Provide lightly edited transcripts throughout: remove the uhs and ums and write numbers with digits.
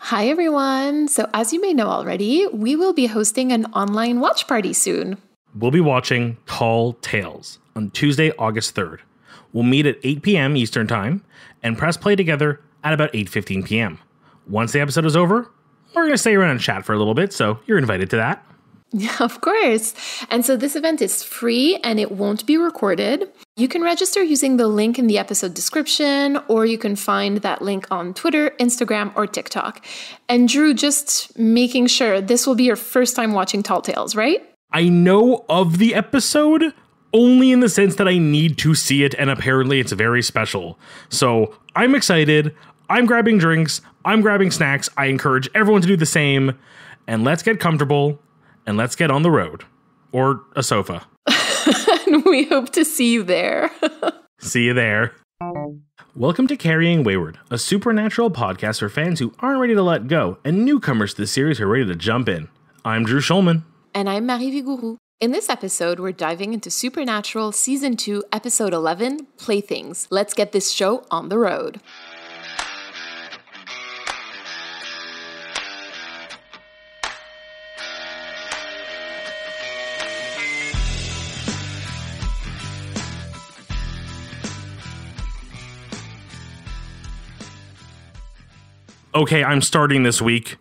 Hi, everyone. So, as you may know already, we will be hosting an online watch party soon. We'll be watching Tall Tales on Tuesday, August 3rd. We'll meet at 8 p.m. Eastern Time and press play together at about 8:15 p.m. Once the episode is over, we're going to stay around and chat for a little bit, so you're invited to that. Yeah, of course. And so this event is free and it won't be recorded. You can register using the link in the episode description, or you can find that link on Twitter, Instagram, or TikTok. And Drew, just making sure this will be your first time watching Tall Tales, right? I know of the episode only in the sense that I need to see it, and apparently it's very special. So I'm excited. I'm grabbing drinks. I'm grabbing snacks. I encourage everyone to do the same. And let's get comfortable. And let's get on the road. Or a sofa. And we hope to see you there. See you there. Welcome to Carrying Wayward, a supernatural podcast for fans who aren't ready to let go and newcomers to the series who are ready to jump in. I'm Drew Schulman. And I'm Marie Vigourou. In this episode, we're diving into Supernatural Season 2, Episode 11, Playthings. Let's get this show on the road. Okay, I'm starting this week.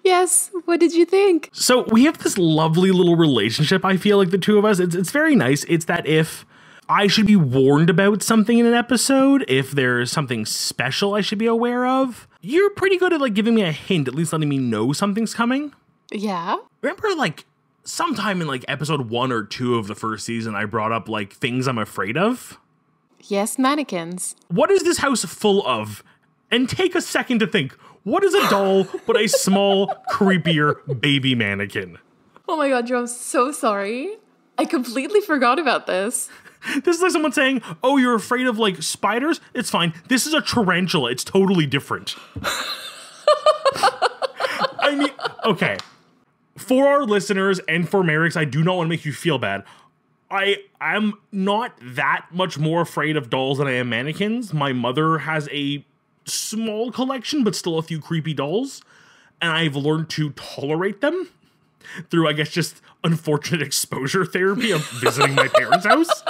Yes, what did you think? So we have this lovely little relationship, I feel like the two of us. It's very nice. It's that if I should be warned about something in an episode, if there's something special I should be aware of, you're pretty good at giving me a hint, at least letting me know something's coming. Yeah? Remember sometime in episode 1 or 2 of the first season, I brought up things I'm afraid of? Yes, mannequins. What is this house full of? And take a second to think. What is a doll but a small, creepier baby mannequin? Oh my god, Drew, I'm so sorry. I completely forgot about this. This is like someone saying, oh, you're afraid of spiders? It's fine. This is a tarantula. It's totally different. I mean, okay. For our listeners and for Merrick's, I do not want to make you feel bad. I am not that much more afraid of dolls than I am mannequins. My mother has a small collection, but still a few creepy dolls, and I've learned to tolerate them through, I guess, just unfortunate exposure therapy of visiting my parents' house.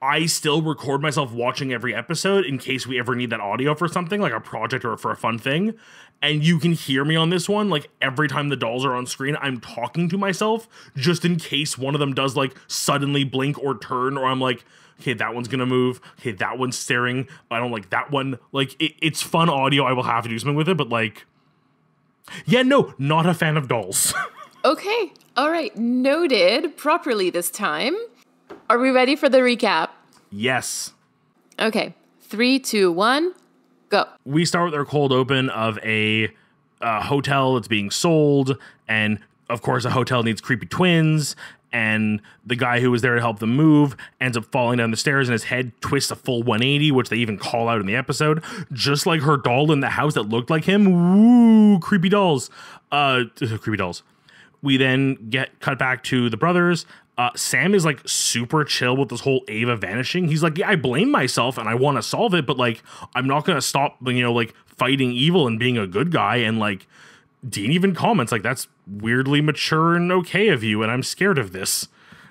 I still record myself watching every episode in case we ever need that audio for something, like a project or for a fun thing, and you can hear me on this one, every time the dolls are on screen, I'm talking to myself, just in case one of them does, suddenly blink or turn, or I'm okay, that one's gonna move. Okay, that one's staring. I don't like that one. It's fun audio. I will have to do something with it, but yeah, no, not a fan of dolls. Okay, all right, noted properly this time. Are we ready for the recap? Yes. Okay, 3, 2, 1, go. We start with our cold open of a hotel that's being sold, and of course, a hotel needs creepy twins. And the guy who was there to help them move ends up falling down the stairs and his head twists a full 180, which they even call out in the episode. Just like her doll in the house that looked like him. Woo, creepy dolls. Creepy dolls. We then get cut back to the brothers. Sam is super chill with this whole Ava vanishing. He's yeah, I blame myself and I want to solve it, but I'm not going to stop, fighting evil and being a good guy. And Dean even comments that's weirdly mature and okay of you, and I'm scared of this.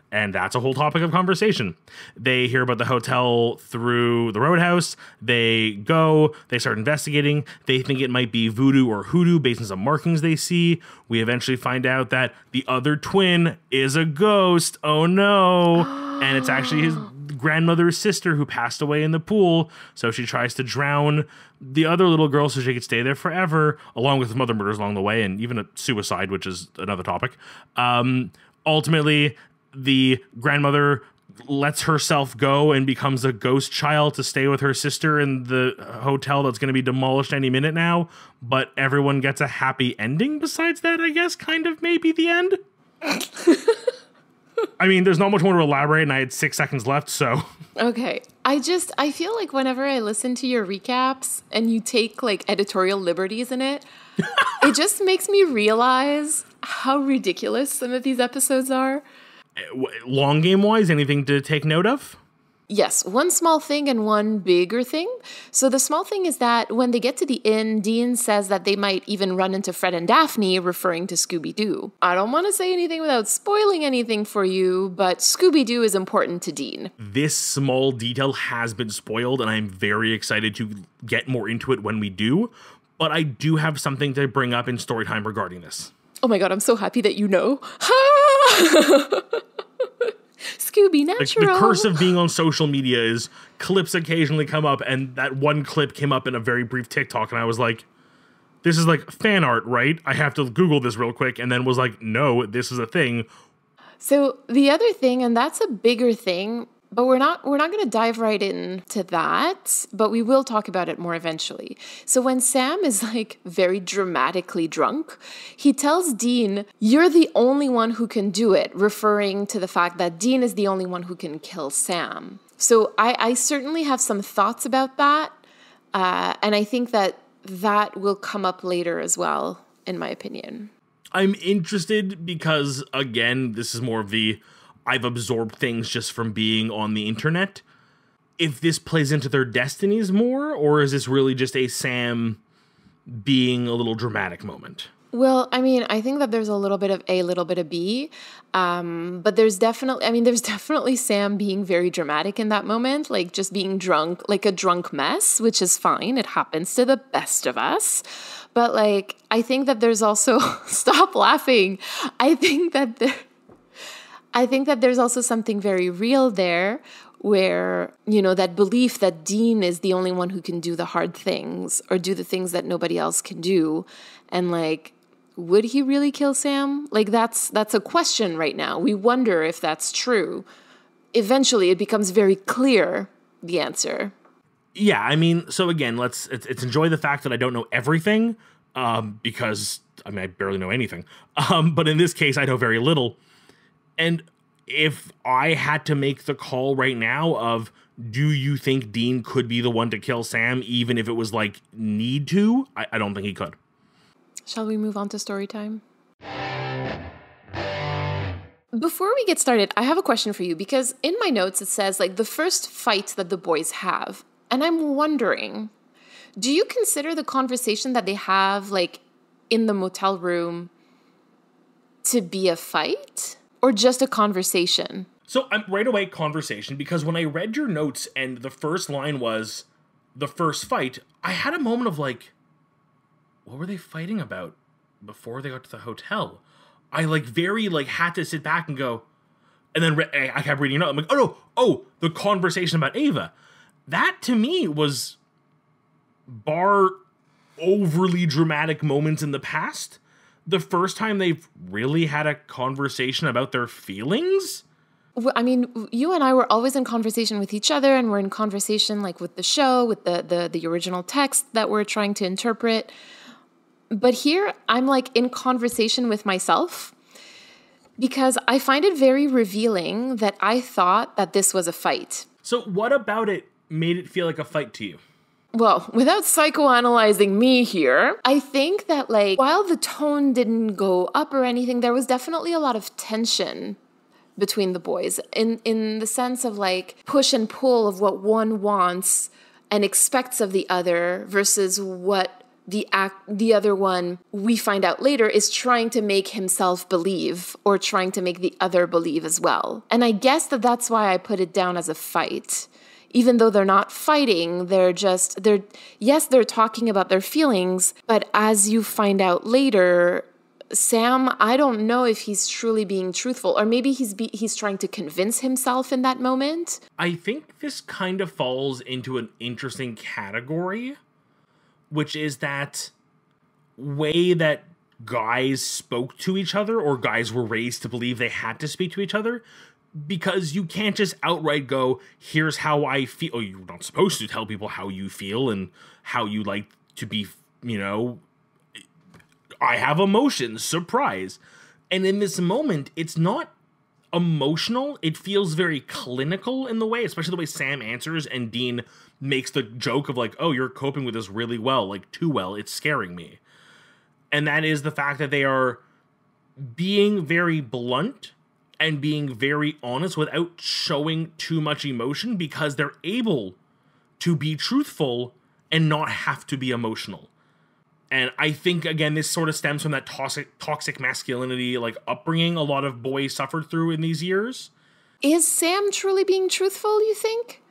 And that's a whole topic of conversation. They hear about the hotel through the Roadhouse. They go, they start investigating. They think it might be voodoo or hoodoo based on some markings they see. We eventually find out that the other twin is a ghost. Oh no. And it's actually his grandmother's sister who passed away in the pool. So she tries to drown the other little girl so she could stay there forever, along with some other murders along the way and even a suicide, which is another topic. Ultimately, the grandmother lets herself go and becomes a ghost child to stay with her sister in the hotel that's going to be demolished any minute now. But everyone gets a happy ending besides that, I guess, kind of maybe the end. I mean, there's not much more to elaborate, and I had 6 seconds left, so. Okay. I feel like whenever I listen to your recaps and you take editorial liberties in it, it just makes me realize how ridiculous some of these episodes are. Long game wise, anything to take note of? Yes, one small thing and one bigger thing. So the small thing is that when they get to the inn, Dean says that they might even run into Fred and Daphne, referring to Scooby-Doo. I don't want to say anything without spoiling anything for you, but Scooby-Doo is important to Dean. This small detail has been spoiled, and I'm very excited to get more into it when we do. But I do have something to bring up in story time regarding this. Oh my god, I'm so happy that you know. Scooby Natural. The curse of being on social media is clips occasionally come up, and that one clip came up in a very brief TikTok, and I was like, this is like fan art, right? I have to Google this real quick, and then was like, no, this is a thing. So the other thing, and that's a bigger thing, but we're not going to dive right into that, but we will talk about it more eventually. So when Sam is like very dramatically drunk, he tells Dean, "You're the only one who can do it," referring to the fact that Dean is the only one who can kill Sam. So I certainly have some thoughts about that, and I think that will come up later as well, in my opinion. I'm interested because, again, this is more of the I've absorbed things just from being on the internet. If this plays into their destinies more, or is this really just a Sam being a little dramatic moment? Well, I mean, I think that there's a little bit of A, a little bit of B, but there's definitely Sam being very dramatic in that moment, like just being drunk, like a drunk mess, which is fine. It happens to the best of us. But like, I think that there's also, stop laughing. I think that there's also something very real there where, you know, that belief that Dean is the only one who can do the hard things or do the things that nobody else can do. And like, would he really kill Sam? Like, that's a question right now. We wonder if that's true. Eventually, it becomes very clear, the answer. Yeah, I mean, so again, let's enjoy the fact that I don't know everything, because, I mean, I barely know anything. But in this case, I know very little. And if I had to make the call right now of, do you think Dean could be the one to kill Sam, even if it was like need to? I don't think he could. Shall we move on to story time? Before we get started, I have a question for you, because in my notes it says like the first fight that the boys have. And I'm wondering, do you consider the conversation that they have like in the motel room to be a fight? Or just a conversation? So I'm right away conversation, because when I read your notes and the first line was the first fight, I had a moment of like, what were they fighting about before they got to the hotel? I like very like had to sit back and go, and then I kept reading it. I'm like, oh, the conversation about Ava. That to me was, bar overly dramatic moments in the past, the first time they've really had a conversation about their feelings. Well, I mean, you and I were always in conversation with each other, and we're in conversation like with the show, with the original text that we're trying to interpret. But here I'm like in conversation with myself, because I find it very revealing that I thought that this was a fight. So what about it made it feel like a fight to you? Well, without psychoanalyzing me here, I think that like while the tone didn't go up or anything, there was definitely a lot of tension between the boys in the sense of like push and pull of what one wants and expects of the other versus what the other one, we find out later, is trying to make himself believe or trying to make the other believe as well. And I guess that's why I put it down as a fight. Even though they're not fighting, they're talking about their feelings, but as you find out later, Sam, I don't know if he's truly being truthful, or maybe he's trying to convince himself in that moment. I think this kind of falls into an interesting category, which is that way that guys spoke to each other, or guys were raised to believe they had to speak to each other. Because you can't just outright go, here's how I feel. Oh, you're not supposed to tell people how you feel and how you like to be, you know, I have emotions, surprise. And in this moment, it's not emotional. It feels very clinical in the way, especially the way Sam answers and Dean makes the joke of like, oh, you're coping with this really well, like too well, it's scaring me. And that is the fact that they are being very blunt and being very honest without showing too much emotion, because they're able to be truthful and not have to be emotional. And I think, again, this sort of stems from that toxic masculinity, like, upbringing a lot of boys suffered through in these years. Is Sam truly being truthful, you think?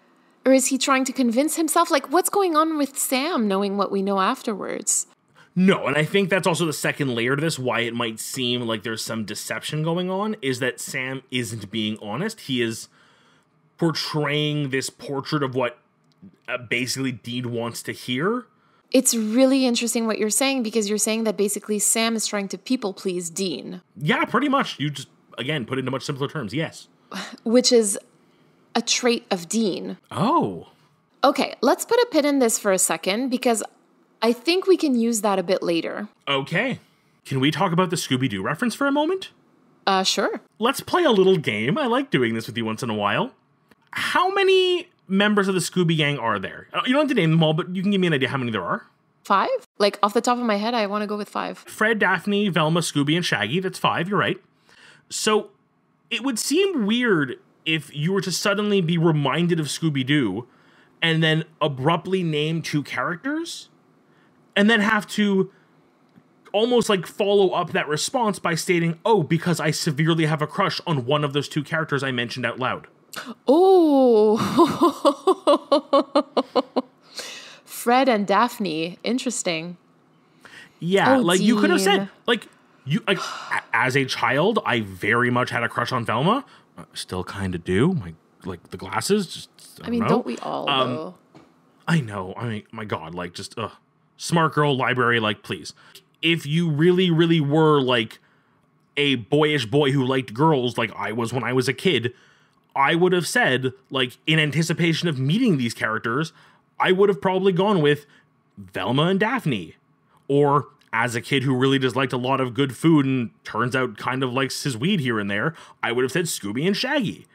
Or is he trying to convince himself? Like, what's going on with Sam, knowing what we know afterwards? No, and I think that's also the second layer to this, why it might seem like there's some deception going on, is that Sam isn't being honest. He is portraying this portrait of what basically Dean wants to hear. It's really interesting what you're saying, because you're saying that basically Sam is trying to people please Dean. Yeah, pretty much. You just, again, put it into much simpler terms, yes. Which is a trait of Dean. Oh. Okay, let's put a pin in this for a second, because I think we can use that a bit later. Okay. Can we talk about the Scooby-Doo reference for a moment? Sure. Let's play a little game. I like doing this with you once in a while. How many members of the Scooby Gang are there? You don't have to name them all, but you can give me an idea how many there are. 5? Like, off the top of my head, I want to go with 5. Fred, Daphne, Velma, Scooby, and Shaggy. That's 5, you're right. So, it would seem weird if you were to suddenly be reminded of Scooby-Doo and then abruptly name 2 characters, and then have to almost like follow up that response by stating, oh, because I severely have a crush on one of those 2 characters I mentioned out loud. Oh. Fred and Daphne. Interesting. Yeah, Oh, like, you could have said, Dean. like, you, like, as a child, I very much had a crush on Velma. Still kind of do. Like, the glasses, just, I mean, know. don't we all, though? I know. I mean, my God, like, just, smart girl, library, like, please. If you really, really were, like, a boyish boy who liked girls, like I was when I was a kid, I would have said, like, in anticipation of meeting these characters, I would have probably gone with Velma and Daphne. Or, as a kid who really just liked a lot of good food and turns out kind of likes his weed here and there, I would have said Scooby and Shaggy.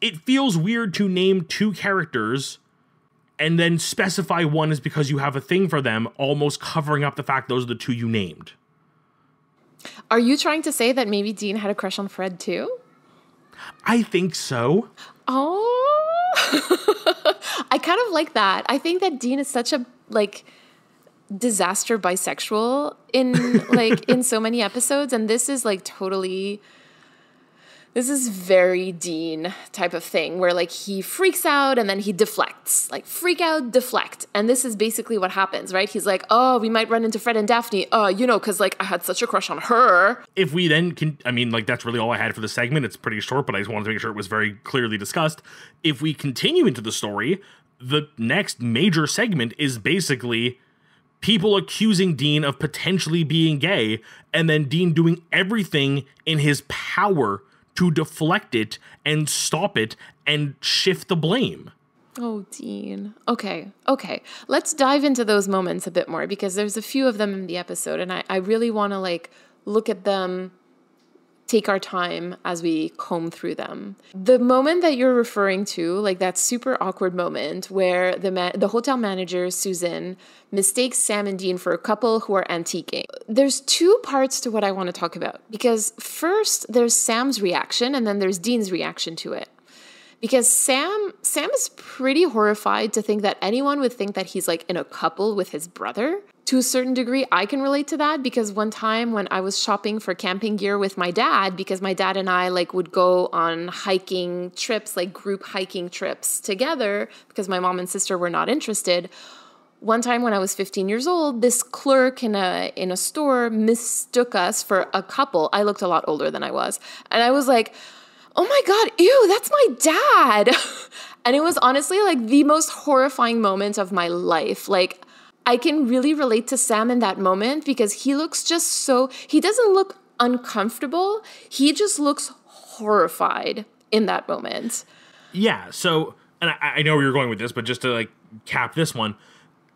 It feels weird to name 2 characters and then specify one is because you have a thing for them, almost covering up the fact those are the 2 you named. Are you trying to say that maybe Dean had a crush on Fred, too? I think so. Oh. I kind of like that. I think that Dean is such a, like, disaster bisexual in, like, in so many episodes, and this is, like, totally... This is very Dean type of thing where, like, he freaks out and then he deflects. Like, freak out, deflect. And this is basically what happens, right? He's like, oh, we might run into Fred and Daphne. Because, like, I had such a crush on her. If we then can, I mean, like, that's really all I had for the segment. It's pretty short, but I just wanted to make sure it was very clearly discussed. If we continue into the story, the next major segment is basically people accusing Dean of potentially being gay, and then Dean doing everything in his power to deflect it and stop it and shift the blame. Oh, Dean. Okay. Let's dive into those moments a bit more, because there's a few of them in the episode, and I really want to, like, look at them, take our time as we comb through them. The moment that you're referring to, like that super awkward moment where the hotel manager, Susan, mistakes Sam and Dean for a couple who are antiquing. There's 2 parts to what I want to talk about, because first there's Sam's reaction and then there's Dean's reaction to it. Because Sam is pretty horrified to think that anyone would think that he's, like, in a couple with his brother. To a certain degree, I can relate to that, because one time when I was shopping for camping gear with my dad, because my dad and I, like, would go on hiking trips, like group hiking trips together, because my mom and sister were not interested. One time when I was 15 years old, this clerk in a store mistook us for a couple. I looked a lot older than I was. And I was like, oh my God, ew, that's my dad. And it was honestly, like, the most horrifying moment of my life. Like, I can really relate to Sam in that moment, because he looks just so, he doesn't look uncomfortable. He just looks horrified in that moment. Yeah, so, and I know where you're going with this, but just to, like, cap this one,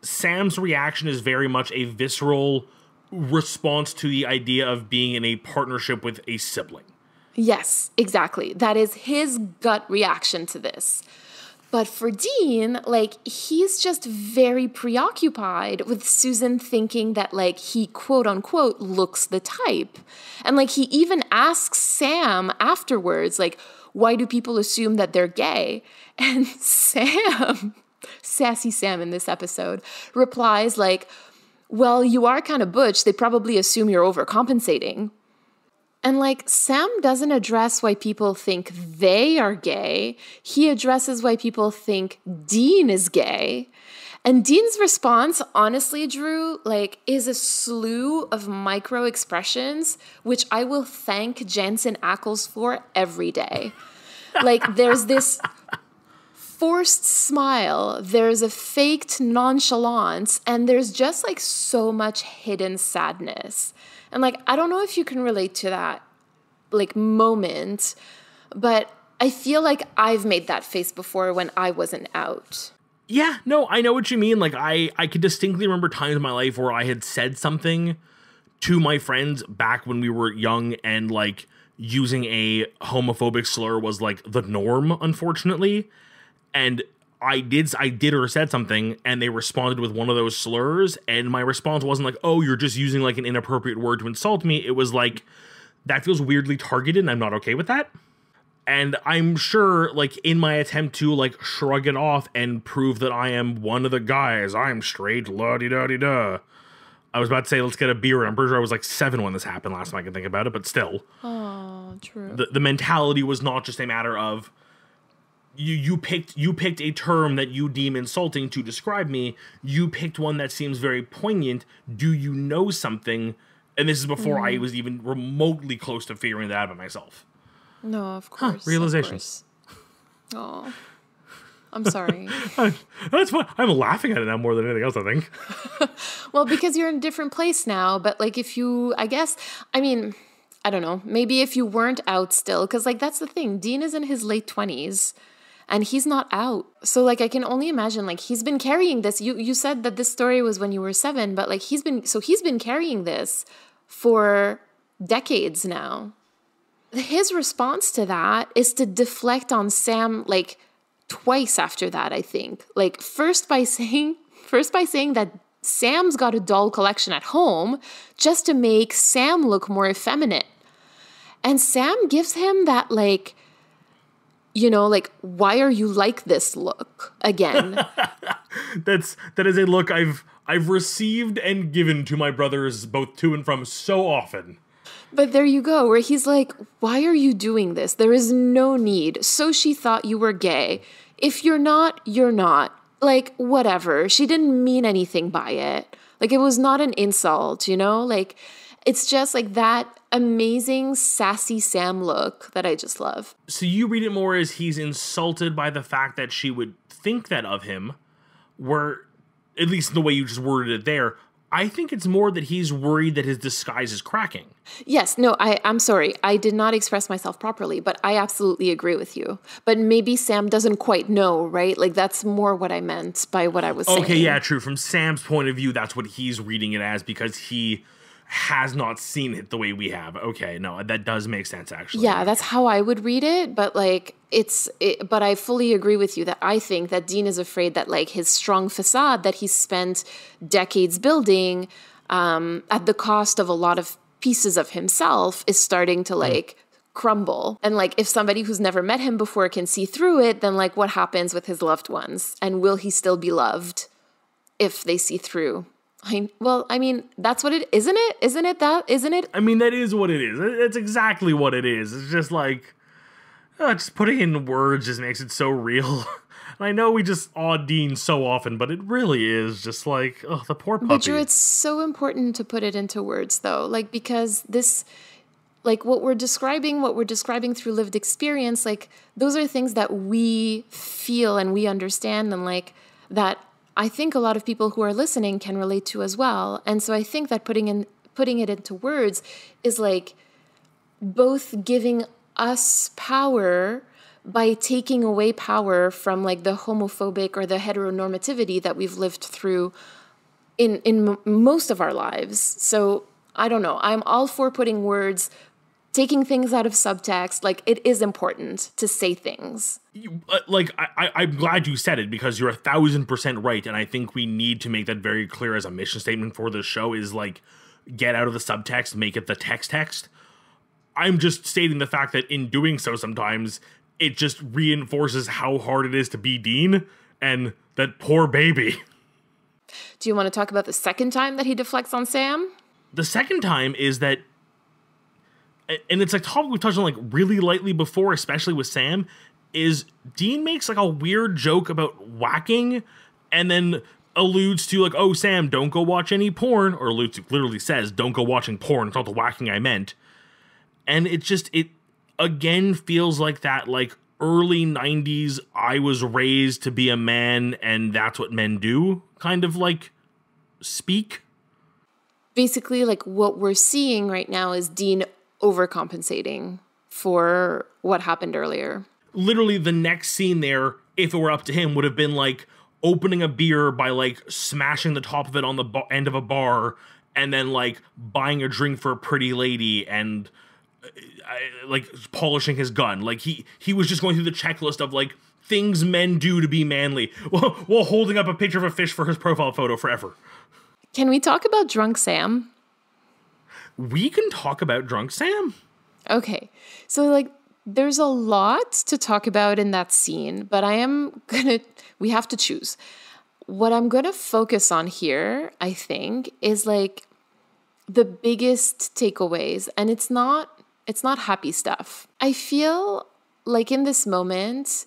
Sam's reaction is very much a visceral response to the idea of being in a partnership with a sibling. Yes, exactly. That is his gut reaction to this. But for Dean, like, he's just very preoccupied with Susan thinking that, like, he quote unquote looks the type. And like, he even asks Sam afterwards, like, why do people assume that they're gay? And Sam, sassy Sam in this episode, replies like, well, you are kind of butch. They probably assume you're overcompensating. And like, Sam doesn't address why people think they are gay. He addresses why people think Dean is gay. And Dean's response, honestly, Drew, like, is a slew of micro expressions, which I will thank Jensen Ackles for every day. Like, there's this forced smile, there's a faked nonchalance, and there's just like so much hidden sadness. And like, I don't know if you can relate to that like moment, but I feel like I've made that face before when I wasn't out. Yeah, no, I know what you mean. Like, I could distinctly remember times in my life where I had said something to my friends back when we were young, and like using a homophobic slur was like the norm, unfortunately. And I did or said something, and they responded with one of those slurs, and my response wasn't like, oh, you're just using like an inappropriate word to insult me. It was like, that feels weirdly targeted, and I'm not okay with that. And I'm sure, like, in my attempt to like shrug it off and prove that I am one of the guys, I'm straight, la-di-da-di-da. I was about to say, let's get a beer, and I'm pretty sure I was like 7 when this happened last time I can think about it, but still. Oh, true. The mentality was not just a matter of, You picked a term that you deem insulting to describe me. You picked one that seems very poignant. Do you know something? And this is before I was even remotely close to figuring that out by myself. No, of course. Realizations. Oh, I'm sorry. That's fine. I'm laughing at it now more than anything else, I think. Well, because you're in a different place now. But like, if you, I guess, I mean, I don't know. Maybe if you weren't out still, because like, that's the thing. Dean is in his late 20s. And he's not out. So like, I can only imagine, like, he's been carrying this. You said that this story was when you were 7, but like, he's been carrying this for decades now. His response to that is to deflect on Sam like twice after that, I think. Like, first by saying that Sam's got a doll collection at home just to make Sam look more effeminate. And Sam gives him that like, you know, like, why are you like this look again? That is a look I've received and given to my brothers both to and from so often. But there you go, where he's like, why are you doing this? There is no need. So she thought you were gay. If you're not, you're not. Like, whatever. She didn't mean anything by it. Like, it was not an insult, you know? Like, it's just like that amazing sassy Sam look that I just love. So you read it more as he's insulted by the fact that she would think that of him, where, at least the way you just worded it there, I think it's more that he's worried that his disguise is cracking. Yes, no, I'm sorry. I did not express myself properly, but I absolutely agree with you. But maybe Sam doesn't quite know, right? Like, that's more what I meant by what I was saying. Okay, yeah, true. From Sam's point of view, that's what he's reading it as, because he has not seen it the way we have. Okay, no, that does make sense, actually. Yeah, that's how I would read it, but like, but I fully agree with you that I think that Dean is afraid that like his strong facade that he spent decades building at the cost of a lot of pieces of himself is starting to like crumble. And like, if somebody who's never met him before can see through it, then like, what happens with his loved ones? And will he still be loved if they see through? Well, I mean, that's what it, isn't it? Isn't it that? Isn't it? I mean, that is what it is. It's exactly what it is. It's just like, just putting in words just makes it so real. And I know we just awe Dean so often, but it really is just like, oh, the poor puppy. But Drew, it's so important to put it into words, though. Like, because this, like, what we're describing through lived experience, like, those are things that we feel and we understand, and like, that I think a lot of people who are listening can relate to as well. And so I think that putting it into words is like both giving us power by taking away power from like the homophobic or the heteronormativity that we've lived through in most of our lives. So I don't know. I'm all for putting words taking things out of subtext. Like, it is important to say things. I'm glad you said it, because you're 1,000% right, and I think we need to make that very clear as a mission statement for this show, is like, get out of the subtext, make it the text. I'm just stating the fact that in doing so sometimes, it just reinforces how hard it is to be Dean, and that poor baby. Do you want to talk about the second time that he deflects on Sam? The second time is that, and it's a topic we've touched on like really lightly before, especially with Sam, is Dean makes like a weird joke about whacking and then alludes to like, oh, Sam, don't go watch any porn, or literally says, don't go watching porn. It's not the whacking I meant. And it again feels like that like early 90s, I was raised to be a man and that's what men do kind of like speak. Basically, like what we're seeing right now is Dean overcompensating for what happened earlier. Literally the next scene there, if it were up to him, would have been like opening a beer by like smashing the top of it on the end of a bar and then like buying a drink for a pretty lady and like polishing his gun. Like he was just going through the checklist of like things men do to be manly while holding up a picture of a fish for his profile photo forever. Can we talk about Drunk Sam? We can talk about Drunk Sam. Okay. So like there's a lot to talk about in that scene, but we have to choose. What I'm going to focus on here, I think, is like the biggest takeaways, and it's not happy stuff. I feel like in this moment,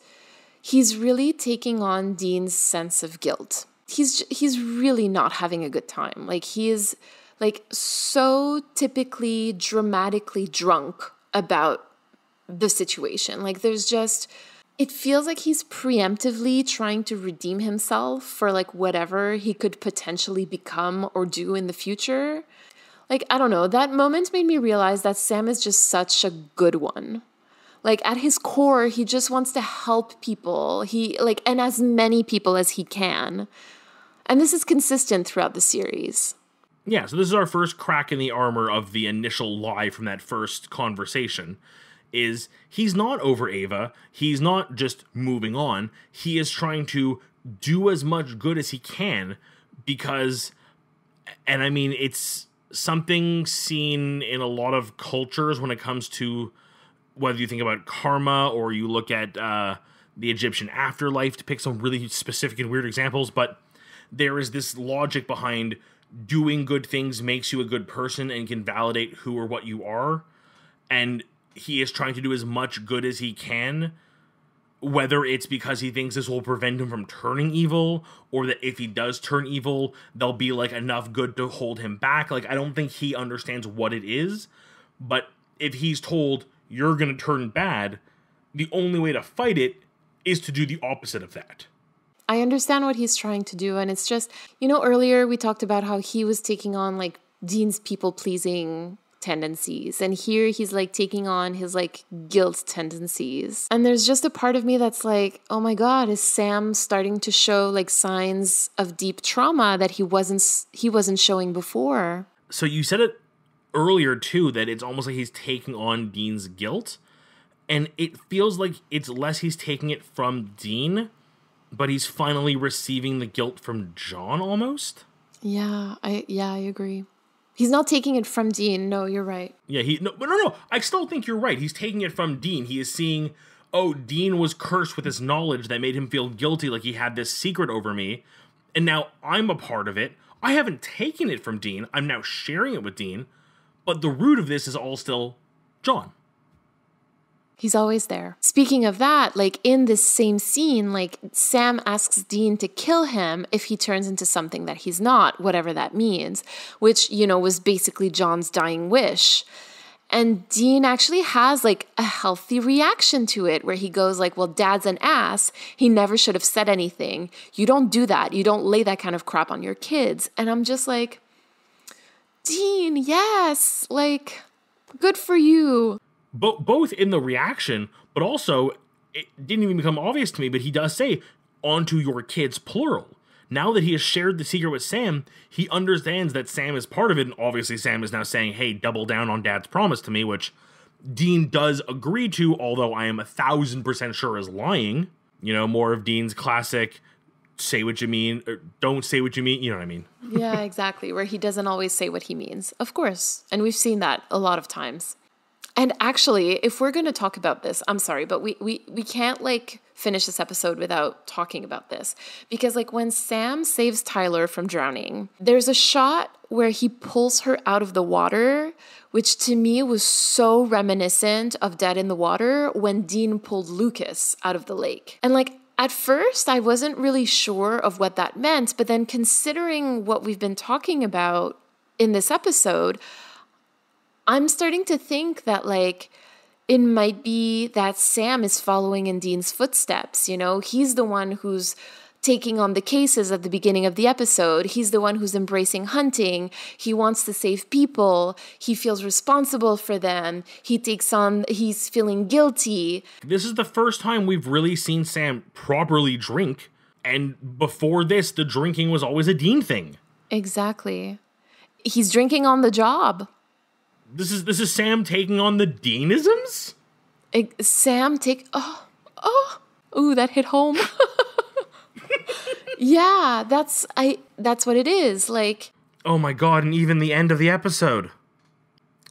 he's really taking on Dean's sense of guilt. He's really not having a good time. Like he is like so typically dramatically drunk about the situation. Like it feels like he's preemptively trying to redeem himself for like whatever he could potentially become or do in the future. Like, I don't know, that moment made me realize that Sam is just such a good one. Like, at his core, he just wants to help people. And as many people as he can. And this is consistent throughout the series. Yeah, so this is our first crack in the armor of the initial lie from that first conversation, is he's not over Ava. He's not just moving on. He is trying to do as much good as he can because, and I mean, it's something seen in a lot of cultures when it comes to whether you think about karma or you look at the Egyptian afterlife, to pick some really specific and weird examples, but there is this logic behind doing good things makes you a good person and can validate who or what you are. And he is trying to do as much good as he can, whether it's because he thinks this will prevent him from turning evil, or that if he does turn evil, there'll be like enough good to hold him back. Like, I don't think he understands what it is, but if he's told you're going to turn bad, the only way to fight it is to do the opposite of that. I understand what he's trying to do, and it's just, earlier we talked about how he was taking on like Dean's people-pleasing tendencies, and here he's like taking on his like guilt tendencies. And there's just a part of me that's like, oh my God, is Sam starting to show like signs of deep trauma that he wasn't showing before? So you said it earlier too, that it's almost like he's taking on Dean's guilt, and it feels like it's less he's taking it from Dean, but he's finally receiving the guilt from John almost. Yeah, I agree. He's not taking it from Dean. No, you're right. Yeah, no. I still think you're right. He's taking it from Dean. He is seeing, oh, Dean was cursed with this knowledge that made him feel guilty, like he had this secret over me, and now I'm a part of it. I haven't taken it from Dean. I'm now sharing it with Dean, but the root of this is all still John. He's always there. Speaking of that, like in this same scene, like Sam asks Dean to kill him if he turns into something that he's not, whatever that means, which, was basically John's dying wish. And Dean actually has like a healthy reaction to it where he goes like, well, Dad's an ass. He never should have said anything. You don't do that. You don't lay that kind of crap on your kids. And I'm just like, Dean, yes, like, good for you. Both in the reaction, but also, it didn't even become obvious to me, but he does say, onto your kids, plural. Now that he has shared the secret with Sam, he understands that Sam is part of it, and obviously Sam is now saying, hey, double down on Dad's promise to me, which Dean does agree to, although I am 1,000% sure is lying. You know, more of Dean's classic say what you mean, or don't say what you mean. You know what I mean? Yeah, exactly. Where he doesn't always say what he means. Of course. And we've seen that a lot of times. And actually, if we're going to talk about this, I'm sorry, but we can't like finish this episode without talking about this. Because like when Sam saves Tyler from drowning, there's a shot where he pulls her out of the water, which to me was so reminiscent of Dead in the Water when Dean pulled Lucas out of the lake. And like at first, I wasn't really sure of what that meant, but then considering what we've been talking about in this episode, I'm starting to think that, like, it might be that Sam is following in Dean's footsteps, you know? He's the one who's taking on the cases at the beginning of the episode. He's the one who's embracing hunting. He wants to save people. He feels responsible for them. He's feeling guilty. This is the first time we've really seen Sam properly drink. And before this, the drinking was always a Dean thing. Exactly. He's drinking on the job. This is Sam taking on the Deanisms? Ooh, that hit home. Yeah, that's what it is. Like, oh my god, and even the end of the episode.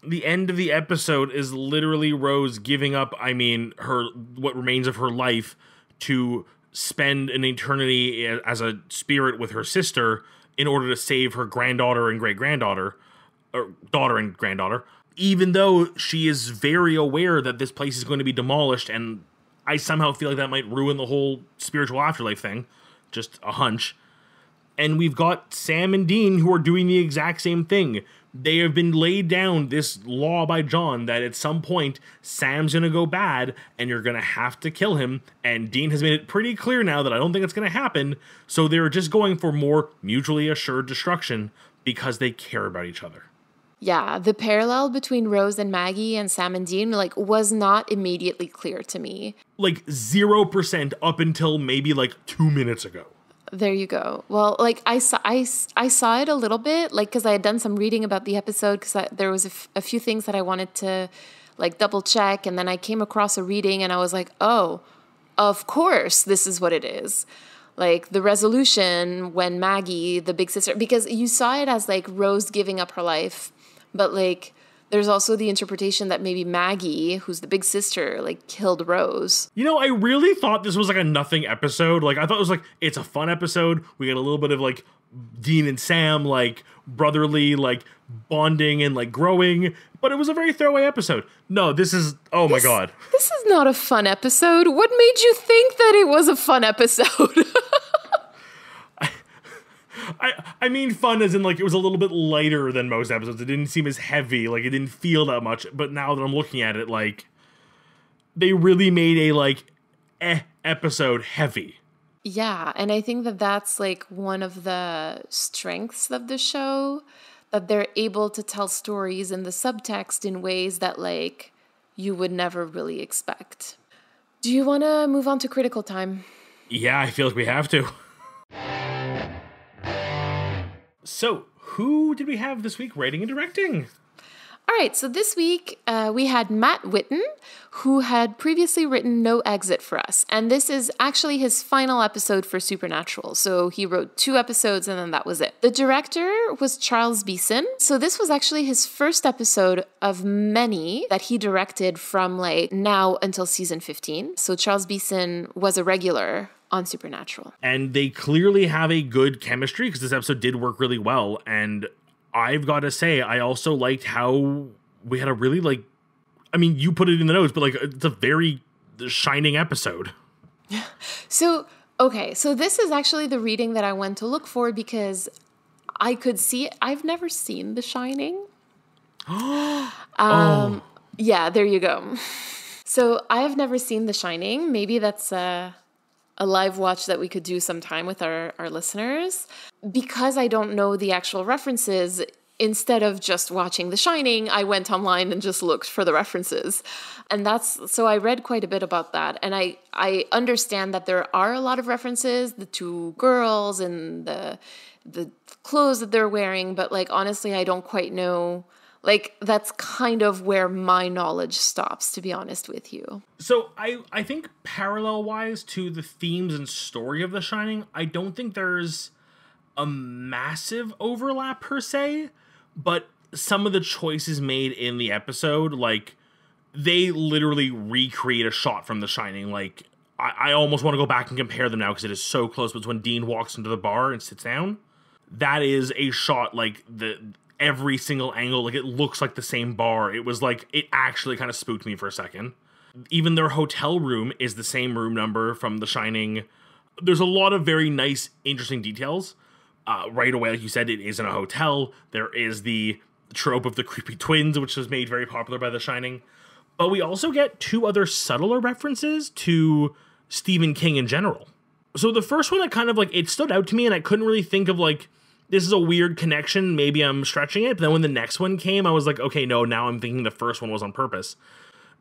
The end of the episode is literally Rose giving up, what remains of her life to spend an eternity as a spirit with her sister in order to save her granddaughter and great-granddaughter, or daughter and granddaughter, even though she is very aware that this place is going to be demolished, and I somehow feel like that might ruin the whole spiritual afterlife thing. Just a hunch. And we've got Sam and Dean who are doing the exact same thing. They have been laid down this law by John that at some point Sam's going to go bad and you're going to have to kill him. And Dean has made it pretty clear now that I don't think it's going to happen. So they're just going for more mutually assured destruction because they care about each other. Yeah, the parallel between Rose and Maggie and Sam and Dean like was not immediately clear to me. Like 0% up until maybe like 2 minutes ago. There you go. Well, like I saw it a little bit, like because I had done some reading about the episode because there was a few things that I wanted to like double check, and then I came across a reading and I was like, oh, of course this is what it is. Like the resolution when Maggie, the big sister, because you saw it as like Rose giving up her life. But, like, there's also the interpretation that maybe Maggie, who's the big sister, like, killed Rose. You know, I really thought this was, like, a nothing episode. Like, I thought it was, like, it's a fun episode. We get a little bit of, like, Dean and Sam, like, brotherly, like, bonding and, like, growing. But it was a very throwaway episode. No, this is, oh my god. This is not a fun episode. What made you think that it was a fun episode? I mean fun as in, like, it was a little bit lighter than most episodes. It didn't seem as heavy. Like, it didn't feel that much. But now that I'm looking at it, like, they really made a, like, episode heavy. Yeah, and I think that that's, like, one of the strengths of the show, that they're able to tell stories in the subtext in ways that, like, you would never really expect. Do you want to move on to critical time? Yeah, I feel like we have to. So, who did we have this week writing and directing? All right, so this week we had Matt Witten, who had previously written No Exit for us. And this is actually his final episode for Supernatural. So he wrote 2 episodes and then that was it. The director was Charles Beeson. So this was actually his first episode of many that he directed from like now until season 15. So Charles Beeson was a regular on Supernatural. And they clearly have a good chemistry because this episode did work really well. And I've got to say, I also liked how we had a really, like, I mean, you put it in the notes, but, like, it's a very shining episode. So, okay, so this is actually the reading that I went to look for because I could see it. I've never seen The Shining. Yeah, there you go. So I have never seen The Shining. Maybe that's a live watch that we could do sometime with our listeners. Because I don't know the actual references, instead of just watching The Shining, I went online and just looked for the references. And so I read quite a bit about that. And I understand that there are a lot of references, the 2 girls and the clothes that they're wearing, but like honestly, I don't quite know Like, that's kind of where my knowledge stops, to be honest with you. So I think parallel-wise to the themes and story of The Shining, I don't think there's a massive overlap per se, but some of the choices made in the episode, like, they literally recreate a shot from The Shining. Like, I almost want to go back and compare them now because it is so close. But when Dean walks into the bar and sits down, that is a shot, like, every single angle, like, it looks like the same bar. It was like, it actually kind of spooked me for a second. Even their hotel room is the same room number from The Shining. There's a lot of very nice, interesting details. Right away, like you said, it is in a hotel. There is the trope of the creepy twins, which was made very popular by The Shining. But we also get two other subtler references to Stephen King in general. So the first one that kind of, like, it stood out to me and I couldn't really think of, like, this is a weird connection, maybe I'm stretching it. But then when the next one came, I was like, okay, no, now I'm thinking the first one was on purpose.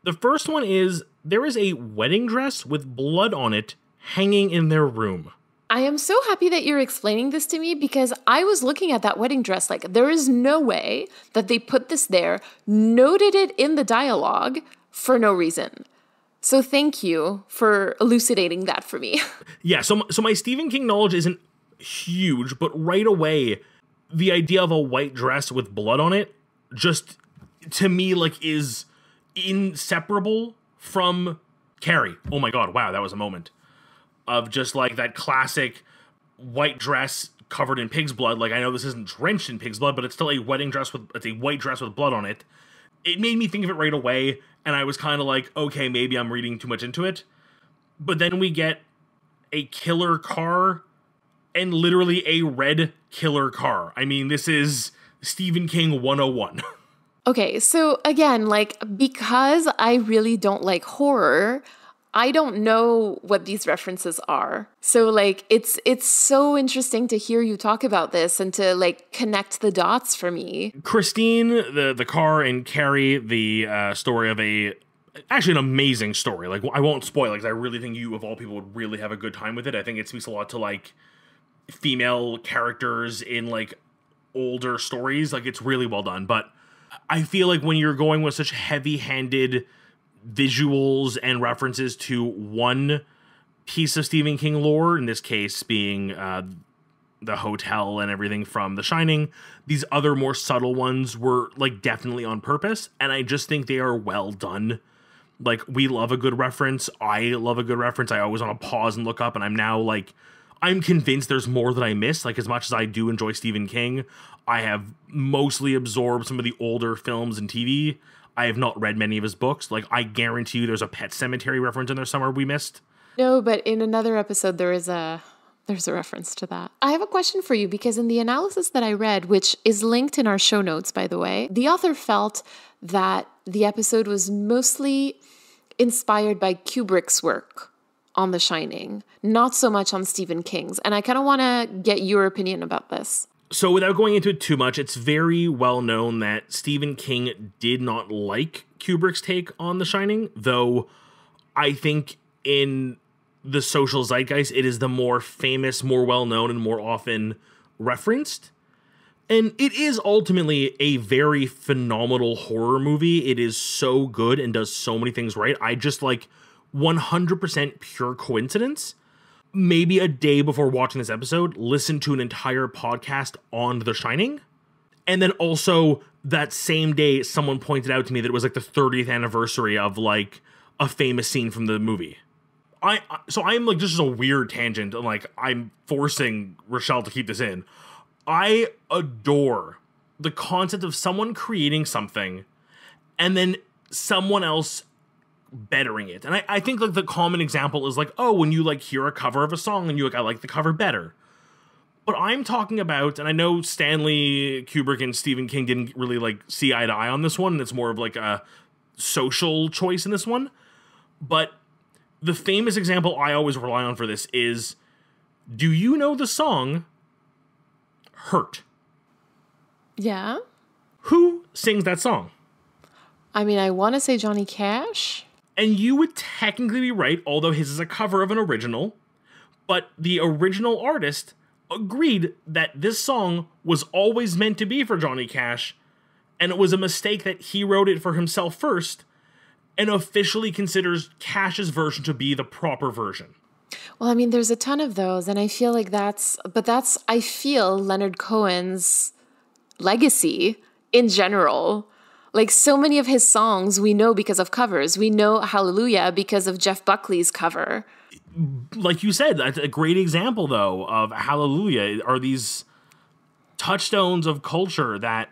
The first one is, there is a wedding dress with blood on it hanging in their room. I am so happy that you're explaining this to me because I was looking at that wedding dress like, there is no way that they put this there, noted it in the dialogue for no reason. So thank you for elucidating that for me. Yeah, so my Stephen King knowledge isn't huge, but right away, the idea of a white dress with blood on it just, to me, like, is inseparable from Carrie. Oh my god, wow, that was a moment. Of just, like, that classic white dress covered in pig's blood. Like, I know this isn't drenched in pig's blood, but it's still a wedding dress it's a white dress with blood on it. It made me think of it right away, and I was kind of like, okay, maybe I'm reading too much into it. But then we get a killer car, and literally a red killer car. I mean, this is Stephen King 101. Okay, so again, like, because I really don't like horror, I don't know what these references are. So, like, it's so interesting to hear you talk about this and to, like, connect the dots for me. Christine, the car, and Carrie, the story of actually an amazing story. Like, I won't spoil it because I really think you, of all people, would really have a good time with it. I think it speaks a lot to, like, female characters in, like, older stories. Like, it's really well done. But I feel like when you're going with such heavy-handed visuals and references to one piece of Stephen King lore, in this case being the hotel and everything from The Shining, these other more subtle ones were, like, definitely on purpose, and I just think they are well done. Like, we love a good reference. I love a good reference. I always want to pause and look up, and I'm now, like, I'm convinced there's more that I missed. Like, as much as I do enjoy Stephen King, I have mostly absorbed some of the older films and TV. I have not read many of his books. Like, I guarantee you there's a Pet Sematary reference in there somewhere we missed. No, but in another episode, there's a reference to that. I have a question for you because in the analysis that I read, which is linked in our show notes, by the way, the author felt that the episode was mostly inspired by Kubrick's work on The Shining, not so much on Stephen King's. And I kind of want to get your opinion about this. So without going into it too much, it's very well known that Stephen King did not like Kubrick's take on The Shining, though I think in the social zeitgeist, it is the more famous, more well-known, and more often referenced. And it is ultimately a very phenomenal horror movie. It is so good and does so many things right. I just, like, 100% pure coincidence, maybe a day before watching this episode, listen to an entire podcast on The Shining. And then also that same day, someone pointed out to me that it was like the 30th anniversary of, like, a famous scene from the movie. So I'm like, this is a weird tangent, and, like, I'm forcing Rochelle to keep this in. I adore the concept of someone creating something and then someone else bettering it. And I think, like, the common example is, like, oh, when you, like, hear a cover of a song and you're like, I like the cover better. But I'm talking about, and I know Stanley Kubrick and Stephen King didn't really, like, see eye to eye on this one, and it's more of, like, a social choice in this one. But the famous example I always rely on for this is, do you know the song Hurt? Yeah. Who sings that song? I mean, I want to say Johnny Cash. And you would technically be right, although his is a cover of an original. But the original artist agreed that this song was always meant to be for Johnny Cash, And it was a mistake that he wrote it for himself first and officially considers Cash's version to be the proper version. Well, I mean, there's a ton of those, and I feel like I feel Leonard Cohen's legacy in general. Like, so many of his songs we know because of covers. We know Hallelujah because of Jeff Buckley's cover. Like you said, a great example, though, of Hallelujah are these touchstones of culture that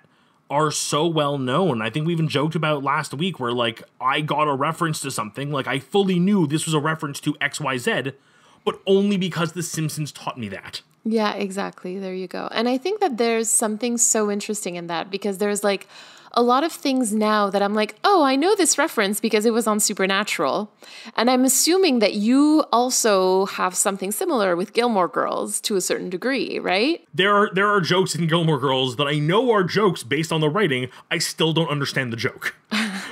are so well known. I think we even joked about last week where, like, I got a reference to something. Like, I fully knew this was a reference to XYZ, but only because The Simpsons taught me that. Yeah, exactly. There you go. And I think that there's something so interesting in that, because there's like a lot of things now that I'm like, oh, I know this reference because it was on Supernatural. And I'm assuming that you also have something similar with Gilmore Girls to a certain degree, right? There are jokes in Gilmore Girls that I know are jokes based on the writing. I still don't understand the joke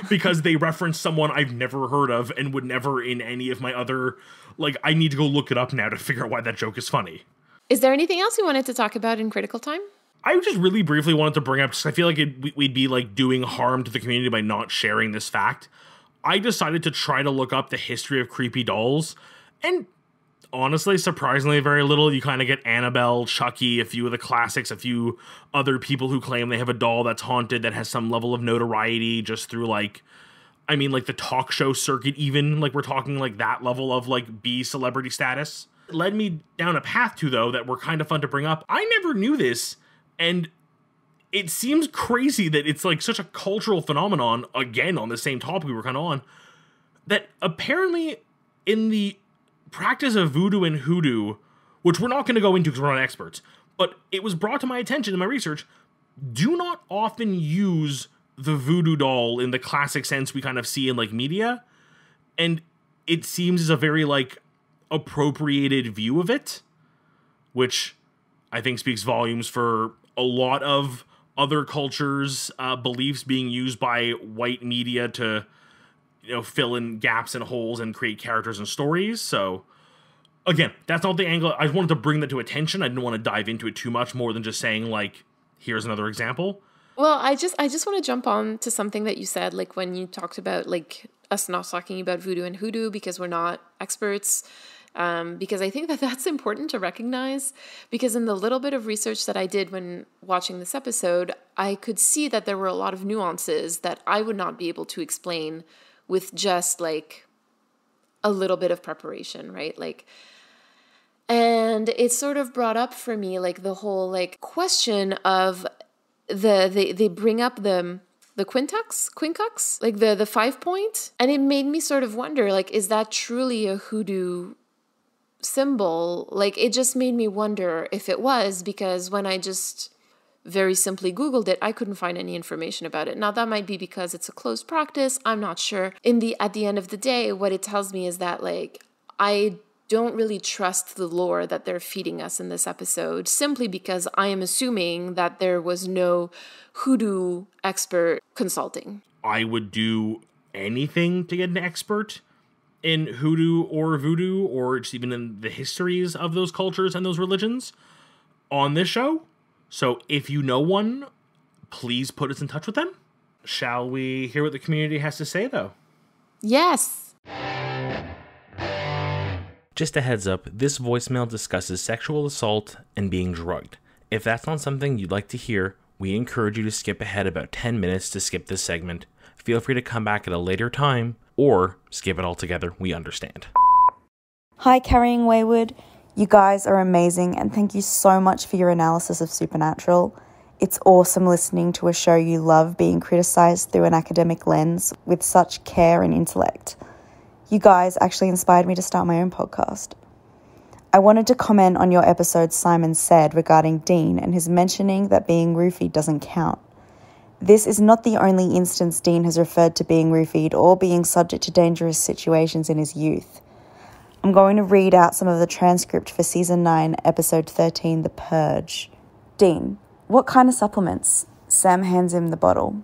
because they reference someone I've never heard of and would never in any of my other, like, I need to go look it up now to figure out why that joke is funny. Is there anything else you wanted to talk about in Critical Time? I just really briefly wanted to bring up, because I feel like we'd be like doing harm to the community by not sharing this fact. I decided to try to look up the history of creepy dolls, and honestly, surprisingly, very little. You kind of get Annabelle, Chucky, a few of the classics, a few other people who claim they have a doll that's haunted that has some level of notoriety just through, like, I mean, like the talk show circuit even. Like, we're talking like that level of like B celebrity status. It led me down a path to, though, that were kind of fun to bring up. I never knew this. And it seems crazy that it's like such a cultural phenomenon, again, on the same topic we were kind of on, that apparently in the practice of voodoo and hoodoo, which we're not going to go into because we're not experts, but it was brought to my attention in my research, do not often use the voodoo doll in the classic sense we kind of see in like media. And it seems as a very like appropriated view of it, which I think speaks volumes for a lot of other cultures' beliefs being used by white media to, you know, fill in gaps and holes and create characters and stories. So, again, that's not the angle. I wanted to bring that to attention. I didn't want to dive into it too much more than just saying, like, here's another example. Well, I just want to jump on to something that you said, like when you talked about like us not talking about voodoo and hoodoo because we're not experts. Because I think that that's important to recognize, because in the little bit of research that I did when watching this episode, I could see that there were a lot of nuances that I would not be able to explain with just like a little bit of preparation, right? Like, and it sort of brought up for me like the whole like question of they bring up the quincux, like the 5 point, and it made me sort of wonder, like, is that truly a hoodoo symbol? Like, it just made me wonder if it was, because when I just very simply Googled it, I couldn't find any information about it. Now, that might be because it's a closed practice. I'm not sure. At the end of the day, what it tells me is that, like, I don't really trust the lore that they're feeding us in this episode, simply because I am assuming that there was no hoodoo expert consulting. I would do anything to get an expert in hoodoo or voodoo, or just even in the histories of those cultures and those religions on this show. So if you know one, please put us in touch with them. Shall we hear what the community has to say, though? Yes. Just a heads up, this voicemail discusses sexual assault and being drugged. If that's not something you'd like to hear, we encourage you to skip ahead about 10 minutes to skip this segment. Feel free to come back at a later time, or skip it altogether, we understand. Hi, Carrying Wayward. You guys are amazing, and thank you so much for your analysis of Supernatural. It's awesome listening to a show you love being criticised through an academic lens with such care and intellect. You guys actually inspired me to start my own podcast. I wanted to comment on your episode Simon Said regarding Dean and his mentioning that being roofied doesn't count. This is not the only instance Dean has referred to being roofied or being subject to dangerous situations in his youth. I'm going to read out some of the transcript for Season 9, Episode 13, The Purge. Dean: what kind of supplements? Sam hands him the bottle.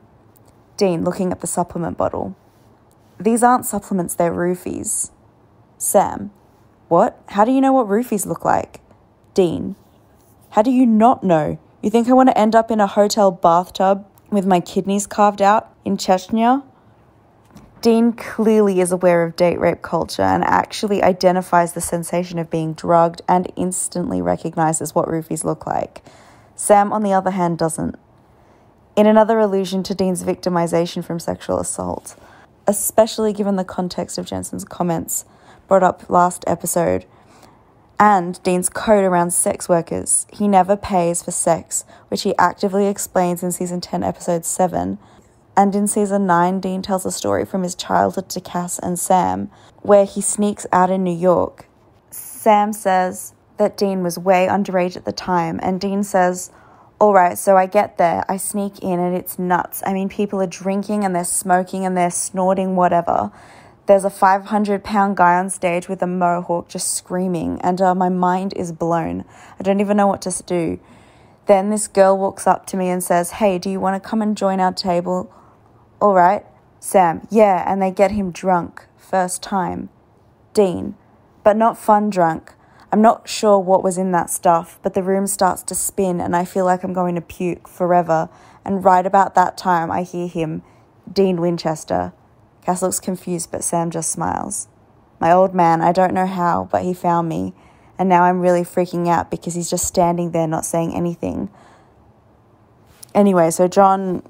Dean, looking at the supplement bottle: these aren't supplements, they're roofies. Sam: what? How do you know what roofies look like? Dean: how do you not know? You think I want to end up in a hotel bathtub with my kidneys carved out in Chechnya. Dean clearly is aware of date rape culture and actually identifies the sensation of being drugged and instantly recognizes what roofies look like. Sam, on the other hand, doesn't. In another allusion to Dean's victimization from sexual assault, especially given the context of Jensen's comments brought up last episode, and Dean's code around sex workers. He never pays for sex, which he actively explains in Season 10, Episode 7. And in Season 9, Dean tells a story from his childhood to Cass and Sam, where he sneaks out in New York. Sam says that Dean was way underage at the time, and Dean says, all right, so I get there, I sneak in, and it's nuts. I mean, people are drinking and they're smoking and they're snorting whatever. There's a 500-pound guy on stage with a mohawk just screaming, and my mind is blown. I don't even know what to do. Then this girl walks up to me and says, hey, do you want to come and join our table? All right. Sam, yeah, and they get him drunk. First time. Dean, but not fun drunk. I'm not sure what was in that stuff, but the room starts to spin and I feel like I'm going to puke forever. And right about that time, I hear him, Dean Winchester. Cass looks confused, but Sam just smiles. My old man, I don't know how, but he found me. And now I'm really freaking out because he's just standing there not saying anything. Anyway, so John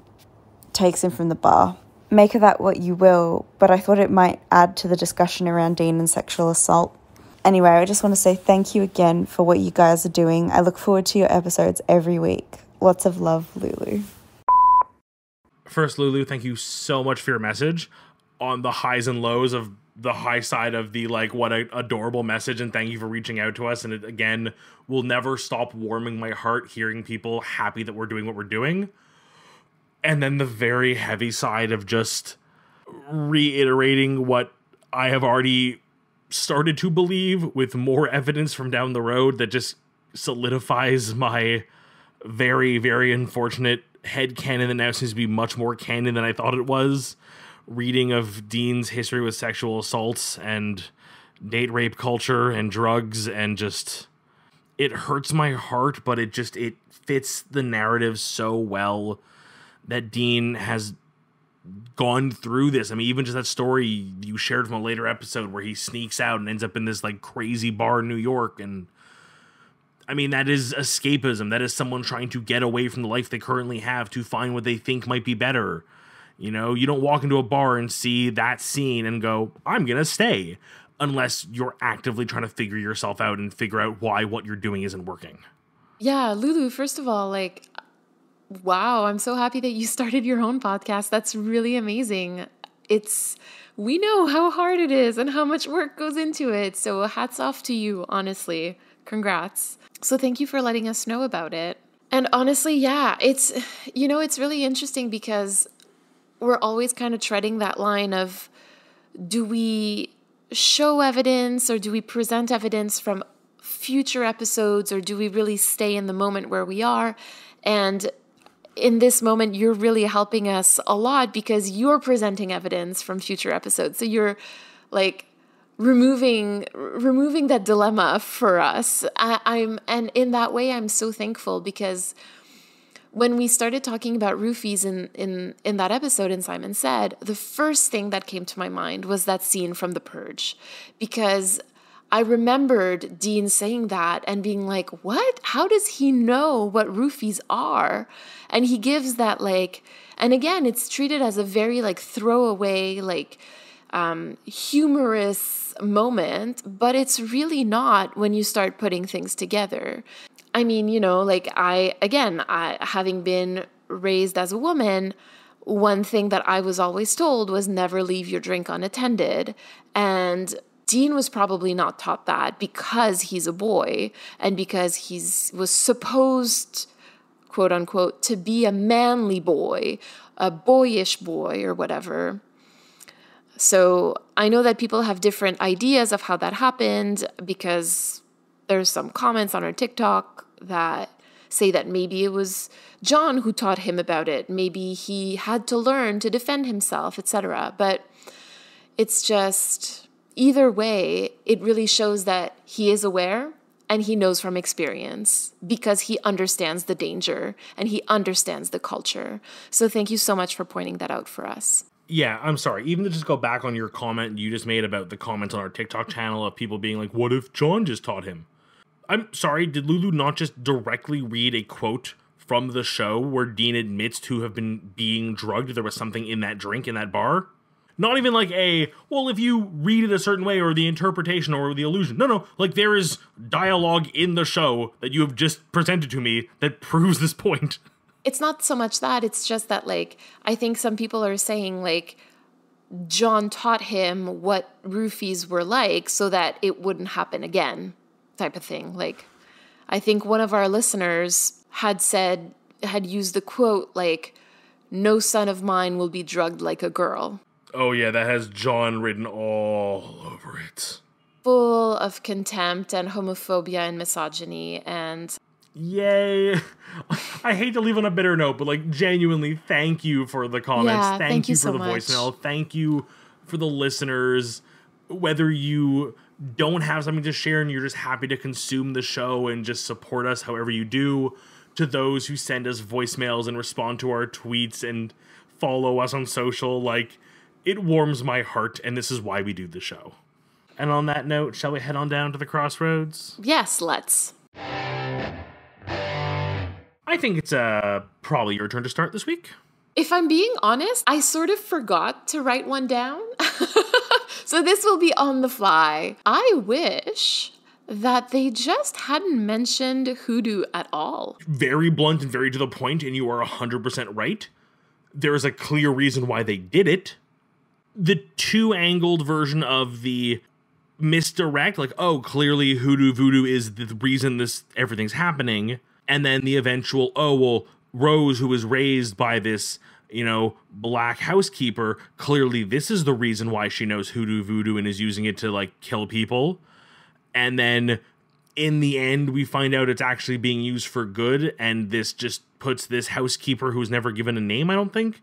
takes him from the bar. Make of that what you will, but I thought it might add to the discussion around Dean and sexual assault. Anyway, I just want to say thank you again for what you guys are doing. I look forward to your episodes every week. Lots of love, Lulu. First, Lulu, thank you so much for your message on the highs and lows of the high side of the, like, what an adorable message, and thank you for reaching out to us. And it, again, will never stop warming my heart hearing people happy that we're doing what we're doing. And then the very heavy side of just reiterating what I have already started to believe with more evidence from down the road that just solidifies my very, very unfortunate headcanon that now seems to be much more canon than I thought it was. Reading of Dean's history with sexual assaults and date rape culture and drugs, and just, it hurts my heart, but it fits the narrative so well that Dean has gone through this. I mean, even just that story you shared from a later episode where he sneaks out and ends up in this, like, crazy bar in New York. And I mean, that is escapism. That is someone trying to get away from the life they currently have to find what they think might be better. You know, you don't walk into a bar and see that scene and go, I'm going to stay, unless you're actively trying to figure yourself out and figure out why what you're doing isn't working. Yeah, Lulu, first of all, like, wow, I'm so happy that you started your own podcast. That's really amazing. We know how hard it is and how much work goes into it. So hats off to you, honestly. Congrats. So thank you for letting us know about it. And honestly, yeah, it's really interesting because we're always kind of treading that line of, do we show evidence or do we present evidence from future episodes, or do we really stay in the moment where we are? And in this moment, you're really helping us a lot because you're presenting evidence from future episodes. So you're like removing that dilemma for us. And in that way, I'm so thankful because when we started talking about roofies in that episode in Simon Said, the first thing that came to my mind was that scene from The Purge, because I remembered Dean saying that and being like, what? How does he know what roofies are? And he gives that, like, and again, it's treated as a very, like, throwaway, like, humorous moment, but it's really not when you start putting things together. I mean, like, I having been raised as a woman, one thing that I was always told was never leave your drink unattended. And Dean was probably not taught that because he's a boy and because was supposed, quote unquote, to be a manly boy, a boyish boy or whatever. So I know that people have different ideas of how that happened because there's some comments on our TikTok that say that maybe it was John who taught him about it. Maybe he had to learn to defend himself, etc. But it's just, either way, it really shows that he is aware and he knows from experience because he understands the danger and he understands the culture. So thank you so much for pointing that out for us. Yeah, I'm sorry. Even to just go back on your comment you just made about the comments on our TikTok channel of people being like, what if John just taught him? I'm sorry, did Lulu not just directly read a quote from the show where Dean admits to have been being drugged? There was something in that drink in that bar? Not even like well, if you read it a certain way or the interpretation or the illusion. No, like there is dialogue in the show that you have just presented to me that proves this point. It's not so much that, it's just that, like, I think some people are saying, like, John taught him what roofies were like so that it wouldn't happen again, type of thing. Like, I think one of our listeners had used the quote, like, no son of mine will be drugged like a girl. Oh yeah, that has John written all over it. Full of contempt and homophobia and misogyny and... Yay. I hate to leave on a bitter note, but like genuinely thank you for the comments. Yeah, thank you for so the much. voicemail. Thank you for the listeners. Whether you don't have something to share and you're just happy to consume the show and just support us however you do, to those who send us voicemails and respond to our tweets and follow us on social, like, it warms my heart, and this is why we do the show. And on that note, shall we head on down to the crossroads? Yes, let's. I think it's probably your turn to start this week. If I'm being honest, I sort of forgot to write one down. So this will be on the fly. I wish that they just hadn't mentioned hoodoo at all. Very blunt and very to the point, and you are 100% right. There is a clear reason why they did it. The two-angled version of the misdirect, like, oh, clearly hoodoo voodoo is the reason everything's happening, and then the eventual, oh, well, Rose, who was raised by this, black housekeeper, clearly this is the reason why she knows hoodoo voodoo and is using it to, like, kill people. And then in the end, we find out it's actually being used for good, and this just puts this housekeeper who's never given a name, I don't think,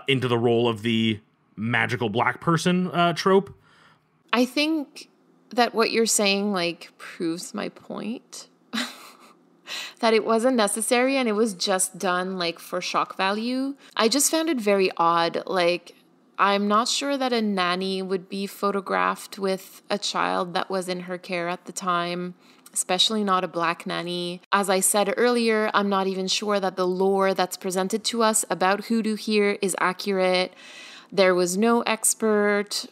into the role of the magical black person trope. I think that what you're saying, like, proves my point. That it wasn't necessary and it was just done, like, for shock value. I just found it very odd. Like, I'm not sure that a nanny would be photographed with a child that was in her care at the time, especially not a black nanny. As I said earlier, I'm not even sure that the lore that's presented to us about hoodoo here is accurate. There was no expert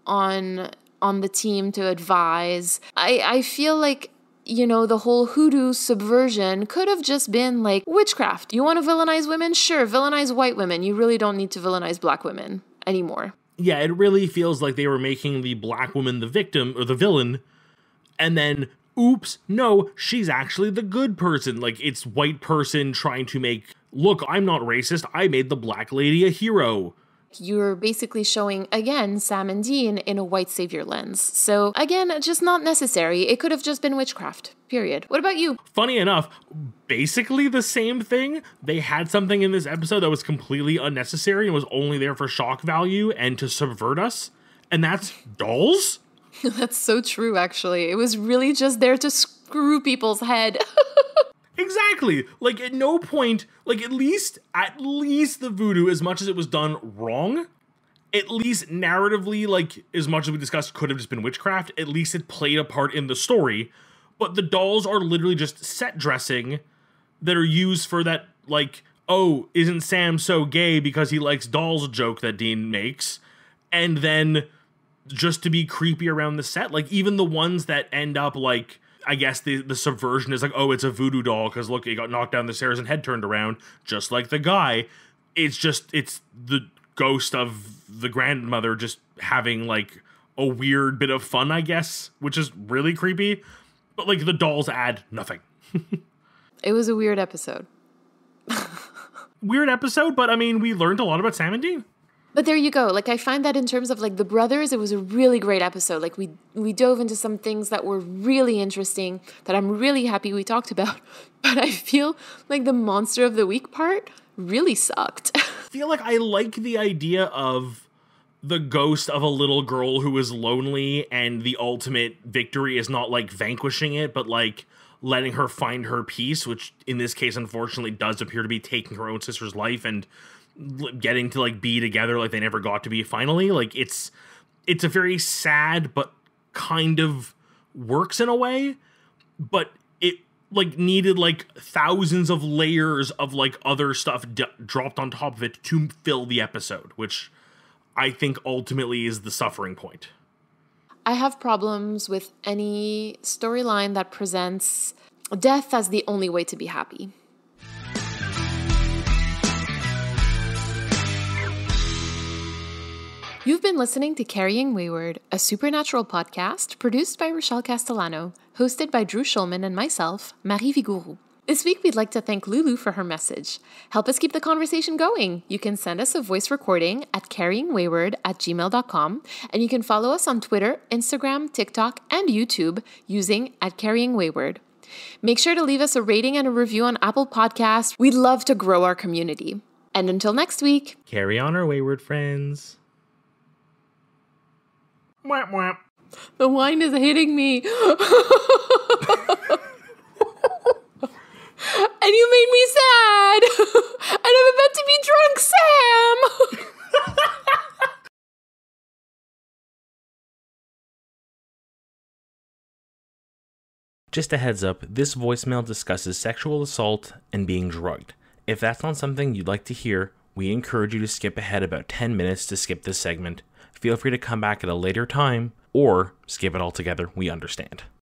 on the team to advise. I feel like, the whole hoodoo subversion could have just been like witchcraft. You want to villainize women? Sure, villainize white women. You really don't need to villainize black women anymore. Yeah, it really feels like they were making the black woman the victim or the villain, and then, oops, no, she's actually the good person. Like, it's white person trying to make, look, I'm not racist, I made the black lady a hero. You're basically showing, again, Sam and Dean in a white savior lens. So, again, just not necessary. It could have just been witchcraft, period. What about you? Funny enough, basically the same thing. They had something in this episode that was completely unnecessary and was only there for shock value and to subvert us, and that's dolls? That's so true, actually. It was really just there to screw people's head. Exactly. Like, at no point, like, at least the voodoo, as much as it was done wrong, at least narratively, like, as much as we discussed could have just been witchcraft, at least it played a part in the story. But the dolls are literally just set dressing that are used for that, like, oh, isn't Sam so gay because he likes dolls joke that Dean makes, and then just to be creepy around the set. Like, even the ones that end up, like, I guess the subversion is like, oh, it's a voodoo doll because look, he got knocked down the stairs and head turned around, just like the guy. It's the ghost of the grandmother just having, like, a weird bit of fun, I guess, which is really creepy. But, like, the dolls add nothing. It was a weird episode. Weird episode, but I mean, we learned a lot about Sam and Dean. But there you go. Like, I find that in terms of, like, the brothers, it was a really great episode. Like, we dove into some things that were really interesting that I'm really happy we talked about. But I feel like the monster of the week part really sucked. I feel like I like the idea of the ghost of a little girl who is lonely, and the ultimate victory is not like vanquishing it, but like letting her find her peace, which in this case, unfortunately, does appear to be taking her own sister's life and getting to like be together like they never got to be finally. Like it's a very sad, but kind of works in a way, but it like needed like thousands of layers of like other stuff dropped on top of it to fill the episode, which I think ultimately is the suffering point. I have problems with any storyline that presents death as the only way to be happy. You've been listening to Carrying Wayward, a supernatural podcast produced by Rochelle Castellano, hosted by Drew Schulman and myself, Marie Vigourou. This week, we'd like to thank Lulu for her message. Help us keep the conversation going. You can send us a voice recording at carryingwayward@gmail.com, and you can follow us on Twitter, Instagram, TikTok, and YouTube using @carryingwayward. Make sure to leave us a rating and a review on Apple Podcasts. We'd love to grow our community. And until next week, carry on, our wayward friends. Mwah, mwah. The wine is hitting me. And you made me sad. And I'm about to be drunk, Sam. Just a heads up, this voicemail discusses sexual assault and being drugged. If that's not something you'd like to hear, we encourage you to skip ahead about 10 minutes to skip this segment. Feel free to come back at a later time, or skip it altogether, we understand.